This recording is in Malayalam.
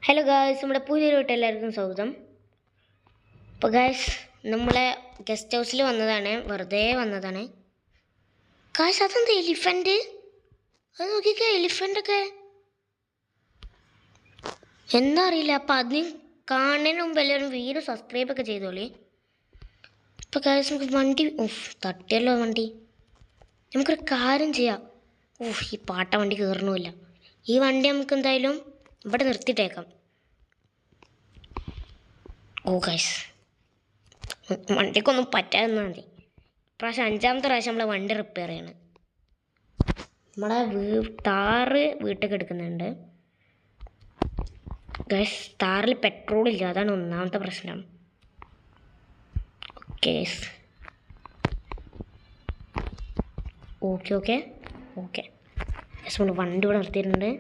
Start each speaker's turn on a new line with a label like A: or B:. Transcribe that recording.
A: ഹലോ ഗായ്സ്, നമ്മുടെ പുതിയൊരു വീട്ടിൽ എല്ലാവർക്കും സ്വാഗതം. അപ്പോൾ ഗായ്സ്, നമ്മളെ ഗസ്റ്റ് ഹൗസിൽ വന്നതാണ്, വെറുതെ വന്നതാണ്. ഗായ്സ്, അതെന്താ എലിഫൻറ്റ്? അത് നോക്കിക്കേ, എലിഫൻ്റൊക്കെ എന്താ അറിയില്ല. അപ്പം അതിന് കാണുന്നതിന് മുമ്പ് എല്ലാവരും വീഡിയോ സബ്സ്ക്രൈബൊക്കെ ചെയ്തോളി. ഇപ്പോൾ ഗായ്സ്, നമുക്ക് വണ്ടി തട്ടിയല്ലോ വണ്ടി. നമുക്കൊരു കാര്യം ചെയ്യാം. ഈ പാട്ട വണ്ടി കയറണമില്ല. ഈ വണ്ടി നമുക്ക് എന്തായാലും ഇവിടെ നിർത്തിയിട്ടേക്കാം. ഗൈസ്, വണ്ടിക്കൊന്നും പറ്റാതെന്നാൽ മതി. ഇപ്രാവശ്യം 5ാമത്തെ പ്രാവശ്യം നമ്മളെ വണ്ടി റിപ്പയർ ചെയ്യണം. നമ്മളെ താറ് വീട്ടിൽ എടുക്കുന്നുണ്ട് ഗൈസ്. താറിൽ പെട്രോൾ ഇല്ല, അതാണ് ഒന്നാമത്തെ പ്രശ്നം. ഓക്കെ ഗൈസ്, നമ്മൾ വണ്ടി ഇവിടെ നിർത്തിയിട്ടുണ്ട്.